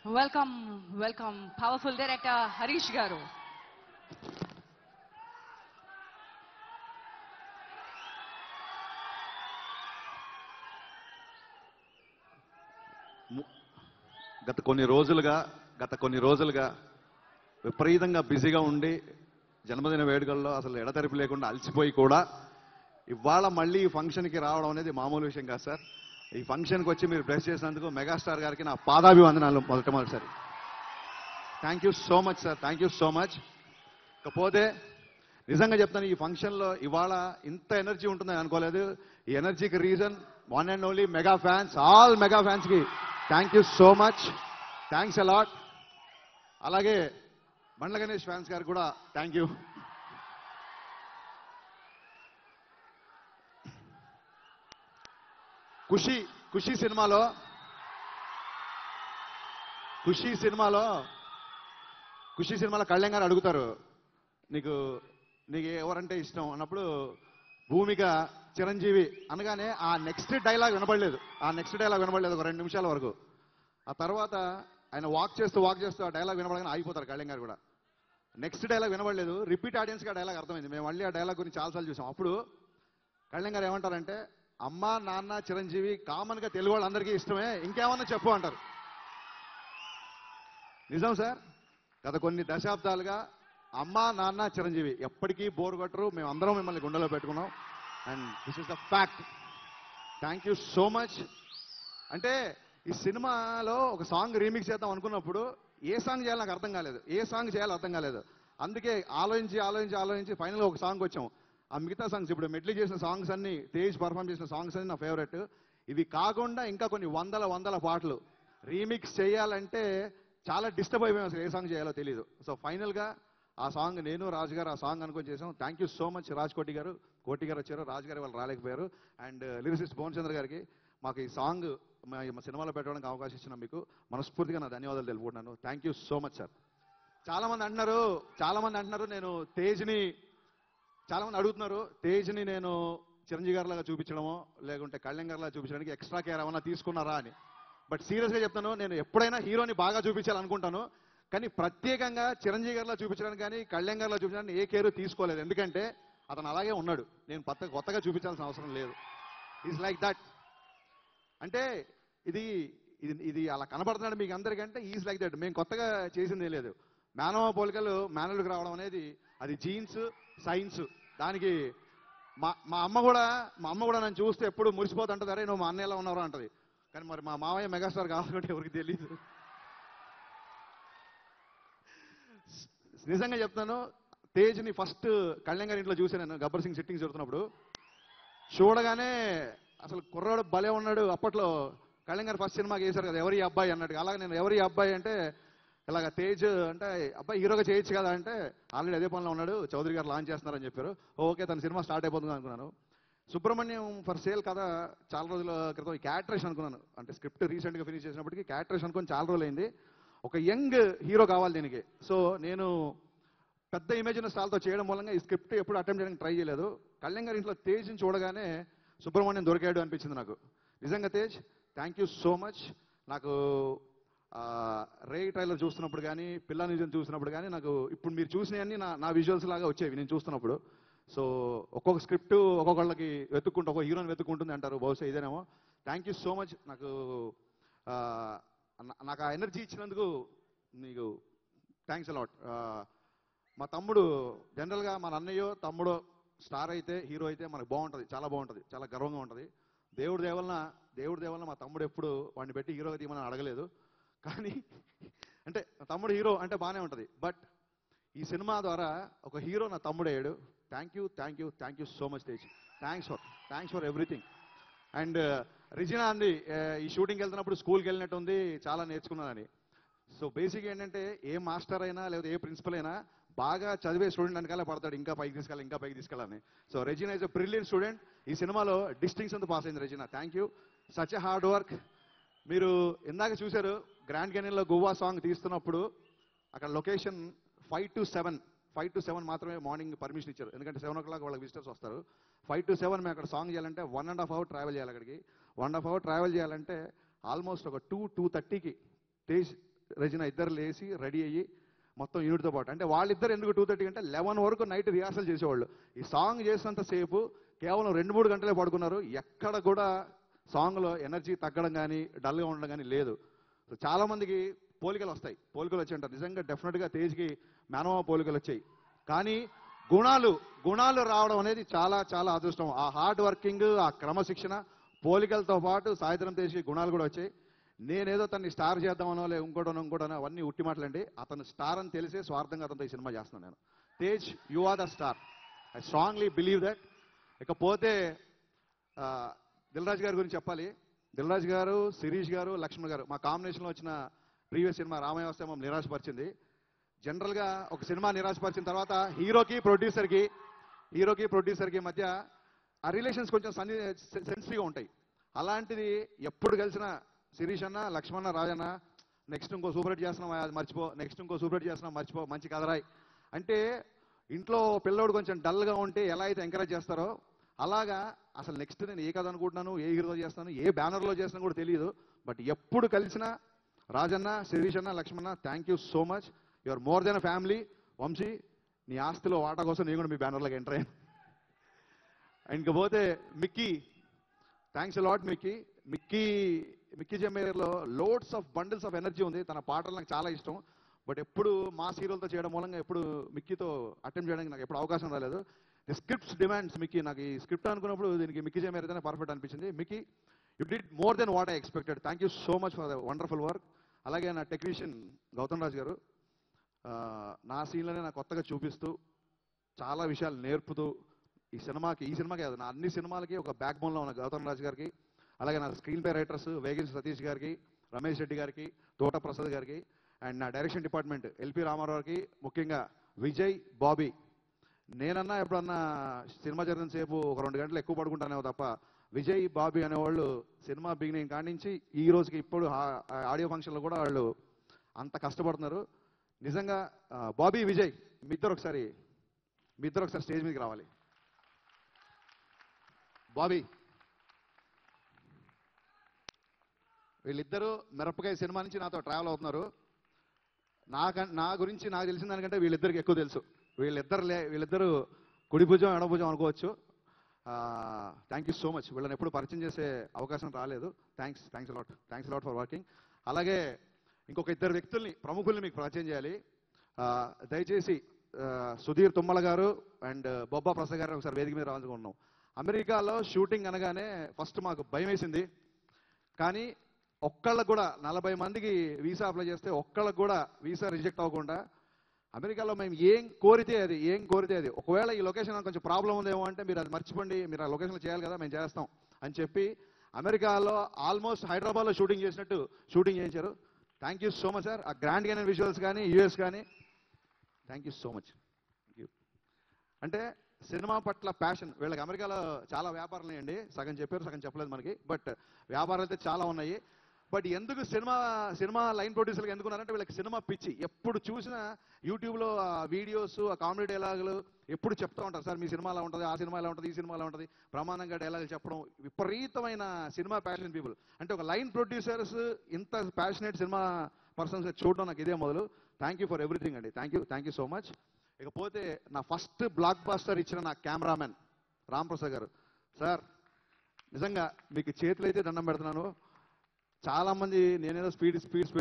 Welcome, powerful director Harish Garu. గత కొన్ని రోజులుగా విపరీతంగా బిజీగా ఉండి జన్మదిన వేడుకల్లో అసలు ఎడతెరిపి లేకుండా అలసిపోయి కూడా ఇవాళ మళ్ళీ ఈ ఫంక్షన్కి రావడం అనేది మామూలు విషయం కాదు సార్. ఈ ఫంక్షన్కి వచ్చి మీరు బ్లెస్ చేసినందుకు మెగాస్టార్ గారికి నా పాదాభివందనాలు మొదటిసారి. Thank you so much sir, thank you so much. ఇకపోతే నిజంగా చెప్తాను, ఈ ఫంక్షన్లో ఇవాళ ఇంత ఎనర్జీ ఉంటుందని అనుకోలేదు. ఈ ఎనర్జీకి reason one and only mega fans, all mega ఫ్యాన్స్కి thank you so much, thanks a lot. అలాగే బండ్ల గణేష్ ఫ్యాన్స్ గారు కూడా థ్యాంక్ యూ. ఖుషి సినిమాలో కళ్యాణ్ గారు అడుగుతారు, నీకు ఎవరంటే ఇష్టం అన్నప్పుడు భూమిక చిరంజీవి అనగానే ఆ నెక్స్ట్ డైలాగ్ వినపడలేదు ఒక 2 నిమిషాల వరకు. ఆ తర్వాత ఆయన వాక్ చేస్తూ ఆ డైలాగ్ వినపడగానే ఆగిపోతారు కళ్యాణ్ గారు కూడా. నెక్స్ట్ డైలాగ్ వినపడలేదు, రిపీట్ ఆడియన్స్కి ఆ డైలాగ్ అర్థమైంది. మేము మళ్ళీ ఆ డైలాగ్ గురించి చాలాసార్లు చూసాం. అప్పుడు కళ్యాణ్ గారు ఏమంటారంటే, అమ్మ నాన్న చిరంజీవి కామన్గా తెలుగు వాళ్ళందరికీ ఇష్టమే, ఇంకేమన్నా చెప్పు అంటారు. నిజం సార్, గత కొన్ని దశాబ్దాలుగా అమ్మ నాన్న చిరంజీవి ఎప్పటికీ బోర్ కొట్టరు. మేము అందరం మిమ్మల్ని గుండెలో పెట్టుకున్నాం and this is the fact. Thank you so much. అంటే ఈ సినిమాలో ఒక సాంగ్ రీమిక్స్ చేద్దాం అనుకున్నప్పుడు ఏ సాంగ్ చేయాలో నాకు అర్థం కాలేదు. అందుకే ఆలోచించి ఫైనల్గా ఒక సాంగ్ వచ్చాం. ఆ మిగతా సాంగ్స్, ఇప్పుడు మెడ్లీ చేసిన సాంగ్స్ అన్ని, తేజ్ పర్ఫామ్ చేసిన సాంగ్స్ అన్ని నా ఫేవరెట్. ఇవి కాకుండా ఇంకా కొన్ని వందల పాటలు రీమిక్స్ చేయాలంటే చాలా డిస్టర్బ్ అయిపోయాం, అసలు ఏ సాంగ్ చేయాలో తెలియదు. సో ఫైనల్గా ఆ సాంగ్ నేను రాజు గారు ఆ సాంగ్ అనుకొని చేసాం. థ్యాంక్ యూ సో మచ్ కోటి గారు వచ్చారు, రాజు గారు వాళ్ళు రాలేకపోయారు. అండ్ లిరిసిస్ట్ భువన్ చంద్ర గారికి మాకు ఈ సాంగ్ మా సినిమాలో పెట్టడానికి అవకాశం ఇచ్చిన మీకు మనస్ఫూర్తిగా నా ధన్యవాదాలు తెలుపుకుంటున్నాను. Thank you so much sir. చాలా మంది అంటున్నారు నేను తేజ్ని నేను చిరంజీవి గారిలాగా చూపించడమో లేకుంటే కళ్యాణ్ గారిలాగా చూపించడానికి ఎక్స్ట్రా కేర్ ఏమన్నా తీసుకున్నారా అని. బట్ సీరియస్గా చెప్తాను, నేను ఎప్పుడైనా హీరోని బాగా చూపించాలనుకుంటాను, కానీ ప్రత్యేకంగా చిరంజీవి గారిలా చూపించడానికి కానీ కళ్యాణ్ గారిలా చూపించడానికి ఏ కేరు తీసుకోలేదు. ఎందుకంటే అతను అలాగే ఉన్నాడు, నేను కొత్తగా చూపించాల్సిన అవసరం లేదు. Is like that. అంటే ఇది అలా కనబడుతున్నాడు మీకు అందరికంటే ఈజ్ లైక్ దట్. మేము కొత్తగా చేసింది ఏం లేదు. మానవ పోలికలు మేనలుడికి రావడం అనేది అది జీన్స్, సైన్స్. దానికి మా అమ్మ కూడా నన్ను చూస్తే ఎప్పుడు మురిసిపోతుంటుంది, అరే నువ్వు మా అన్నయ్యలా ఉన్నావు అంటది. కానీ మరి మా మావయ్య మెగాస్టార్ కావాలంటే ఎవరికి తెలియదు. నిజంగా చెప్తాను, తేజ్ని ఫస్ట్ కళ్యాణ్ గారి ఇంట్లో చూసాను నేను, గబ్బర్ సింగ్ సిట్టింగ్ జరుగుతున్నప్పుడు. చూడగానే అసలు కుర్రాడు భలే ఉన్నాడు. అప్పట్లో కళ్యాణ్ గారు ఫస్ట్ సినిమాకి వేశారు కదా ఎవరి అబ్బాయి అన్నట్టు. అలాగే నేను ఎవరి అబ్బాయి అంటే ఇలాగ తేజ్ అంటే అబ్బాయి హీరోగా చేయొచ్చు కదా అంటే, ఆల్రెడీ అదే పనిలో ఉన్నాడు, చౌదరి గారు లాంచ్ చేస్తున్నారని చెప్పారు. ఓకే, తన సినిమా స్టార్ట్ అయిపోతుంది అనుకున్నాను. సుబ్రహ్మణ్యం ఫర్ సేల్ కథ చాలా రోజుల క్రితం ఈ క్యాట్రేషన్ అనుకున్నాను. అంటే స్క్రిప్ట్ రీసెంట్గా ఫినిష్ చేసినప్పటికీ క్యాట్రేషన్ అనుకుని చాలా రోజులు అయింది. ఒక యంగ్ హీరో కావాలి దీనికి. సో నేను పెద్ద ఇమేజ్ ఉన్న స్టాల్తో చేయడం మూలంగా ఈ స్క్రిప్ట్ ఎప్పుడు అటెంప్ట్ చేయడానికి ట్రై చేయలేదు. కళ్యాణ్ గారి ఇంట్లో తేజ్ని చూడగానే సుబ్రహ్మణ్యం దొరికాడు అనిపించింది నాకు. నిజంగా Tej, thank you so much. నాకు రే ట్రైలర్ చూస్తున్నప్పుడు కానీ పిల్ల నిజం చూసినప్పుడు కానీ నాకు ఇప్పుడు మీరు చూసినవన్నీ నా విజువల్స్ లాగా వచ్చేవి నేను చూస్తున్నప్పుడు. సో ఒక్కొక్క స్క్రిప్ట్ ఒక్కొక్కళ్ళకి ఒక్కొక్క హీరోని వెతుక్కుంటుంది అంటారు, బహుశా ఇదేనేమో. Thank you so much. నాకు ఆ ఎనర్జీ ఇచ్చినందుకు మీకు థ్యాంక్స్ అలాట్. మా తమ్ముడు జనరల్గా మన అన్నయ్యో తమ్ముడో స్టార్ అయితే హీరో అయితే మనకు బాగుంటుంది, చాలా బాగుంటుంది, చాలా గర్వంగా ఉంటుంది. దేవుడి దేవలన మా తమ్ముడు ఎప్పుడు వాడిని పెట్టి హీరోగా తీయమని అడగలేదు. కానీ అంటే తమ్ముడు హీరో అంటే బాగానే ఉంటుంది. బట్ ఈ సినిమా ద్వారా ఒక హీరో నా తమ్ముడు అయ్యాడు. Thank you so much Tej. Thanks for everything. And Regina అంది ఈ షూటింగ్కి వెళ్తున్నప్పుడు స్కూల్కి వెళ్ళినట్టు ఉంది, చాలా నేర్చుకున్నానని. సో బేసిక్ ఏంటంటే ఏ మాస్టర్ అయినా లేదా ఏ ప్రిన్సిపల్ అయినా బాగా చదివే స్టూడెంట్ వెనకాలే పడతాడు, ఇంకా పైకి తీసుకెళ్ళాలని. So Regina is a brilliant student. ఈ సినిమాలో డిస్టింక్షన్తో పాస్ అయింది Regina. Thank you, such a hard work. మీరు ఇందాక చూశారు గ్రాండ్ క్యానియన్లో గోవా సాంగ్ తీస్తున్నప్పుడు అక్కడ లొకేషన్ 5 to 7 మాత్రమే మార్నింగ్ పర్మిషన్ ఇచ్చారు. ఎందుకంటే 7 o'clock వాళ్ళకి విజిటర్స్ వస్తారు. 5 to 7 మేము అక్కడ సాంగ్ చేయాలంటే 1.5 hour ట్రావెల్ చేయాలి. అక్కడికి 1.5 hour ట్రావెల్ చేయాలంటే ఆల్మోస్ట్ ఒక 2:30కి తేజ్ రెజినా ఇద్దరు లేచి రెడీ అయ్యి మొత్తం యూనిట్తో పాటు, అంటే వాళ్ళిద్దరు ఎందుకు 2:30 అంటే 11 వరకు నైట్ రిహార్సల్ చేసేవాళ్ళు. ఈ సాంగ్ చేసినంతసేపు కేవలం 2-3 గంటలే పడుకున్నారు. ఎక్కడ కూడా సాంగ్లో ఎనర్జీ తగ్గడం కానీ డల్గా ఉండడం కానీ లేదు. సో చాలా మందికి పోలికలు వస్తాయి, పోలికలు వచ్చి అంటారు. నిజంగా డెఫినెట్గా తేజ్కి మేనమామ పోలికలు వచ్చాయి. కానీ గుణాలు రావడం అనేది చాలా చాలా అదృష్టం. ఆ హార్డ్ వర్కింగ్, ఆ క్రమశిక్షణ, పోలికలతో పాటు సాయంత్రం తేజ్కి గుణాలు కూడా వచ్చాయి. నేనేదో తన్ని స్టార్ చేద్దామనో లే ఇంకోటనో అవన్నీ ఉట్టి మాటలండి. అతను స్టార్ అని తెలిసే స్వార్థంగా అతనితో ఈ సినిమా చేస్తున్నాను నేను. Tej, you are the star. I strongly believe that. ఇకపోతే దిల్ రాజు గారి గురించి చెప్పాలి. దిల్ రాజు గారు, శిరీష్ గారు, లక్ష్మణ్ గారు మా కాంబినేషన్లో వచ్చిన ప్రీవియస్ సినిమా రామయ్య వస్తే మమ్మల్ని నిరాశపరిచింది. జనరల్గా ఒక సినిమా నిరాశపరిచిన తర్వాత హీరోకి ప్రొడ్యూసర్కి మధ్య ఆ రిలేషన్స్ కొంచెం సెన్సిటివ్గా ఉంటాయి. అలాంటిది ఎప్పుడు కలిసిన శిరీష్ అన్న, లక్ష్మణ, రాజన్న నెక్స్ట్ ఇంకో సూపర్ హిట్ చేస్తున్నాం అది మర్చిపో, నెక్స్ట్ ఇంకో సూపర్ హిట్ చేస్తున్నాం మర్చిపో, మంచి కథరాయి అంటే ఇంట్లో పిల్లోడు కొంచెం డల్గా ఉంటే ఎలా అయితే ఎంకరేజ్ చేస్తారో అలాగా అసలు నెక్స్ట్ నేను ఏ కథ అనుకుంటున్నాను, ఏ హీరోతో చేస్తాను, ఏ బ్యానర్లో చేస్తాను కూడా తెలియదు. బట్ ఎప్పుడు కలిసినా రాజన్న, శిరీష్ అన్న, Lakshmana, thank you so much. You are more than a family. Vamshi, నీ ఆస్తిలో వాటా కోసం నేను కూడా మీ బ్యానర్లోకి ఎంటర్ అయ్యాను. ఇంకపోతే Mickey, thanks a lot Mickey జమేర్లో loads of bundles of energy ఉంది. తన పాటలు నాకు చాలా ఇష్టం. బట్ ఎప్పుడు మాస్ హీరోలతో చేయడం మూలంగా ఎప్పుడు మిక్కీతో అటెంప్ట్ చేయడానికి నాకు ఎప్పుడు అవకాశం రాలేదు. The scripts demands Mickey. నాకు ఈ స్క్రిప్ట్ అనుకున్నప్పుడు దీనికి మిక్కీ జమేర్ అయితేనే పర్ఫెక్ట్ అనిపించింది. Mickey, you did more than what I expected. Thank you so much for the wonderful work. అలాగే నా టెక్నీషియన్ గౌతమ్ రాజ్ గారు నా సీన్లోనే నాకు కొత్తగా చూపిస్తూ చాలా విషయాలు నేర్పుతూ ఈ సినిమాకి కాదు, నా అన్ని సినిమాలకి ఒక బ్యాక్ బోన్లో ఉన్న గౌతమ్ రాజ్ గారికి, అలాగే నా స్క్రీన్ ప్లే రైటర్స్ వేగిరి సతీష్ గారికి, రమేష్ రెడ్డి గారికి, తోట ప్రసాద్ గారికి, అండ్ నా డైరెక్షన్ డిపార్ట్మెంట్ ఎల్పి రామారావుకి, ముఖ్యంగా విజయ్, బాబీ. నేనన్నా ఎప్పుడన్నా సినిమా జరిగిన సేపు ఒక 2 గంటలు ఎక్కువ పడుకుంటానేమో తప్ప విజయ్, బాబీ అనేవాళ్ళు సినిమా బిగినింగ్ కాడి నుంచి ఈ రోజుకి ఇప్పుడు ఆడియో ఫంక్షన్లో కూడా వాళ్ళు అంత కష్టపడుతున్నారు. నిజంగా బాబీ, విజయ్ మీ ఇద్దరు ఒకసారి స్టేజ్ మీదకి రావాలి. బాబీ, వీళ్ళిద్దరూ మిరపకాయ సినిమా నుంచి నాతో ట్రావెల్ అవుతున్నారు. నా గురించి నాకు తెలిసిన దానికంటే వీళ్ళిద్దరికి ఎక్కువ తెలుసు. వీళ్ళిద్దరు కుడి భుజం ఎడ భుజం అనుకోవచ్చు. Thank you so much. వీళ్ళని ఎప్పుడు పరిచయం చేసే అవకాశం రాలేదు. Thanks lot for working. అలాగే ఇంకొక 2 వ్యక్తుల్ని, ప్రముఖుల్ని మీకు పరిచయం చేయాలి. దయచేసి సుధీర్ తుమ్మల గారు అండ్ బొబ్బా ప్రసాద్ గారు ఒకసారి వేదిక మీద రావాలనుకుంటున్నాం. అమెరికాలో షూటింగ్ అనగానే ఫస్ట్ మాకు భయం వేసింది. కానీ ఒక్కళ్ళకు కూడా 40 మందికి వీసా అప్లై చేస్తే ఒక్కళ్ళకు కూడా వీసా రిజెక్ట్ అవ్వకుండా అమెరికాలో మేము ఏం కోరితే అది ఒకవేళ ఈ లొకేషన్ కొంచెం ప్రాబ్లం ఉందేమో అంటే మీరు అది మర్చిపోండి, మీరు ఆ లొకేషన్లో చేయాలి కదా, మేము చేస్తాం అని చెప్పి అమెరికాలో ఆల్మోస్ట్ హైదరాబాద్లో షూటింగ్ చేసినట్టు షూటింగ్ చేయించారు. Thank you so much sir. ఆ గ్రాండ్ క్యానియన్ విజువల్స్ కానీ యూఎస్ కానీ థ్యాంక్ యూ సో మచ్. అంటే సినిమా పట్ల ప్యాషన్ వీళ్ళకి. అమెరికాలో చాలా వ్యాపారాలు ఉన్నాయండి, సగం చెప్పారు సగం చెప్పలేదు మనకి. బట్ వ్యాపారాలు అయితే చాలా ఉన్నాయి. బట్ ఎందుకు సినిమా లైన్ ప్రొడ్యూసర్కి ఎందుకున్నారంటే వీళ్ళకి సినిమా పిచ్చి. ఎప్పుడు చూసినా యూట్యూబ్లో వీడియోస్, ఆ కామెడీ డైలాగులు ఎప్పుడు చెప్తూ ఉంటారు. సార్ మీ సినిమా ఎలా ఉంటుంది, ఆ సినిమా ఎలా ఉంటుంది, ఈ సినిమా ఎలా ఉంటుంది, ప్రమాణంగా డైలాగులు చెప్పడం. విపరీతమైన సినిమా ప్యాషన్ పీపుల్. అంటే ఒక లైన్ ప్రొడ్యూసర్స్ ఇంత ప్యాషనేట్ సినిమా పర్సన్స్ చూడడం నాకు ఇదే మొదలు. థ్యాంక్ యూ ఫర్ ఎవ్రీథింగ్ అండి. Thank you so much. ఇకపోతే నా ఫస్ట్ బ్లాక్ బాస్టర్ ఇచ్చిన నా కెమెరామెన్ రామ్ ప్రసాద్ గారు. సార్ నిజంగా మీకు చేతులు అయితే దండం పెడుతున్నాను. చాలా మంది నేనేదో స్పీడ్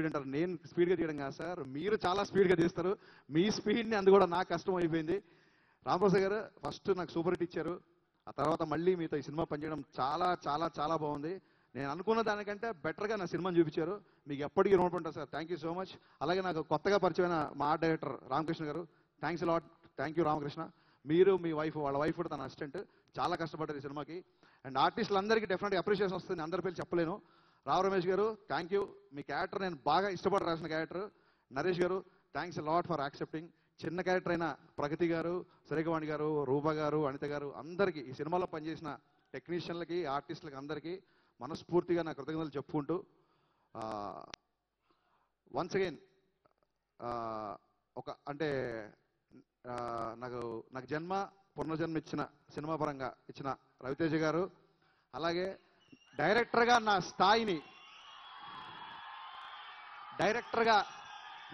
అంటారు. నేను స్పీడ్గా తీయడం కాదు సార్, మీరు చాలా స్పీడ్గా తీస్తారు. మీ స్పీడ్ని అందుకూడా నాకు కష్టం అయిపోయింది. రామప్రసాద్ గారు ఫస్ట్ నాకు సూపర్ హిట్ ఇచ్చారు. ఆ తర్వాత మళ్ళీ మీతో ఈ సినిమా పనిచేయడం చాలా చాలా చాలా బాగుంది. నేను అనుకున్న దానికంటే బెటర్గా నా సినిమాని చూపించారు. మీకు ఎప్పటికీ రుణపడి ఉంటాను sir. Thank you so much. అలాగే నాకు కొత్తగా పరిచయమైన మా ఆర్ట్ డైరెక్టర్ రామకృష్ణ గారు. Thanks lot. Thank you Ramakrishna. మీరు, మీ వైఫ్, వాళ్ళ వైఫ్ కూడా తన అసిస్టెంట్, చాలా కష్టపడ్డారు ఈ సినిమాకి. అండ్ ఆర్టిస్టులందరికీ డెఫినెట్గా అప్రిషియేషన్ వస్తుంది. అందరి పేరు చెప్పలేను. రావు రమేష్ గారు థ్యాంక్ యూ. మీ క్యారెక్టర్ నేను బాగా ఇష్టపడి రాసిన క్యారెక్టర్. నరేష్ గారు థ్యాంక్స్ లాట్ ఫర్ యాక్సెప్టింగ్. చిన్న క్యారెక్టర్ అయిన ప్రగతి గారు, సురేఖవాణి గారు, రూప గారు, అనిత గారు, అందరికీ ఈ సినిమాలో పనిచేసిన టెక్నీషియన్లకి, ఆర్టిస్టులకి అందరికీ మనస్ఫూర్తిగా నా కృతజ్ఞతలు చెప్పుకుంటూ వన్స్ అగైన్ నాకు పునర్జన్మ ఇచ్చిన, సినిమా పరంగా ఇచ్చిన రవితేజ గారు, అలాగే డైరెక్టర్గా నా స్థాయిని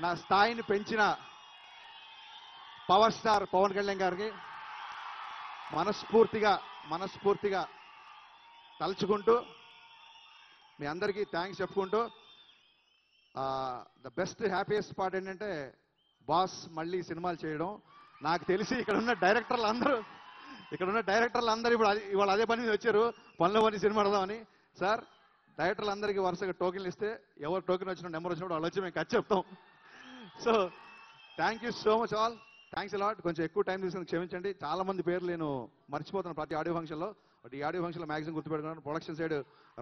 నా స్థాయిని పెంచిన పవర్ స్టార్ పవన్ కళ్యాణ్ గారికి మనస్ఫూర్తిగా తలుచుకుంటూ మీ అందరికీ థ్యాంక్స్ చెప్పుకుంటూ ద బెస్ట్ హ్యాపీయెస్ట్ పార్ట్ ఏంటంటే బాస్ మళ్ళీ సినిమాలు చేయడం. నాకు తెలిసి ఇక్కడ ఉన్న డైరెక్టర్లు అందరూ ఇప్పుడు ఇవాళ అదే పని మీద వచ్చారు, పనిలో పని సినిమా ఆడదామని. సార్, డైరెక్టర్లు అందరికీ వరుసగా టోకెన్లు ఇస్తే ఎవరు టోకెన్ వచ్చిన నెంబర్ వచ్చినప్పుడు వాళ్ళు వచ్చి మేము ఖర్చు చెప్తాం. So thank you so much all, thanks a lot. కొంచెం ఎక్కువ టైం తీసుకుని క్షమించండి, చాలా మంది పేర్లు నేను మర్చిపోతున్నాను ప్రతి ఆడియో ఫంక్షన్లో. బట్ ఈ ఆడియో ఫంక్షన్లో మ్యాక్సిమం గుర్తుపెట్టుకున్నాను. ప్రొడక్షన్ సైడ్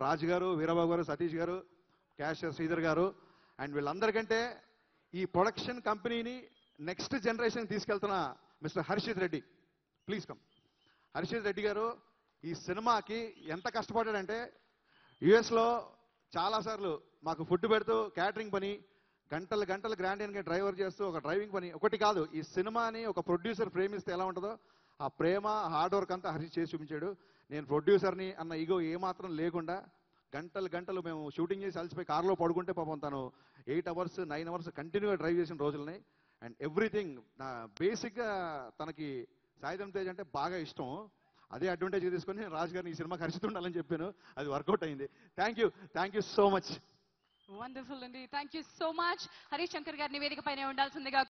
రాజు గారు, వీరబాబు గారు, సతీష్ గారు, క్యాషియర్ శ్రీధర్ గారు, అండ్ వీళ్ళందరికంటే ఈ ప్రొడక్షన్ కంపెనీని నెక్స్ట్ జనరేషన్ తీసుకెళ్తున్న mister Harshith Reddy, please come. Harshith Reddy garu ఈ సినిమాకి ఎంత కష్టపడ్డాడంటే యుఎస్లో చాలాసార్లు మాకు ఫుడ్ పెడుతూ క్యాటరింగ్ పని, గంటలు గ్రాండ్ డ్రైవర్ చేస్తూ ఒక డ్రైవింగ్ పని ఒకటి కాదు. ఈ సినిమాని ఒక ప్రొడ్యూసర్ ప్రేమిస్తే ఎలా ఉంటుందో ఆ ప్రేమ హార్డ్ వర్క్ అంతా హర్షిత్ చేసి చూపించాడు. నేను ప్రొడ్యూసర్ని అన్న ఈగో ఏమాత్రం లేకుండా గంటలు మేము షూటింగ్ చేసి అలసిపోయి కార్లో పడుకుంటే పాపం తను 8 hours 9 hours కంటిన్యూగా డ్రైవ్ చేసిన రోజులని. అండ్ ఎవ్రీథింగ్ బేసిక్గా తనకి సాయిధం తేజ్ అంటే బాగా ఇష్టం. అదే అడ్వాంటేజ్ తీసుకొని నేను రాజు గారిని ఈ సినిమాకి హర్షిత్ ఉండాలని చెప్పాను, అది వర్కౌట్ అయింది. Thank you so much. Wonderful అండి. Thank you so much. Harish Shankar గారిని వేదిక పైన ఉండాల్సిందిగా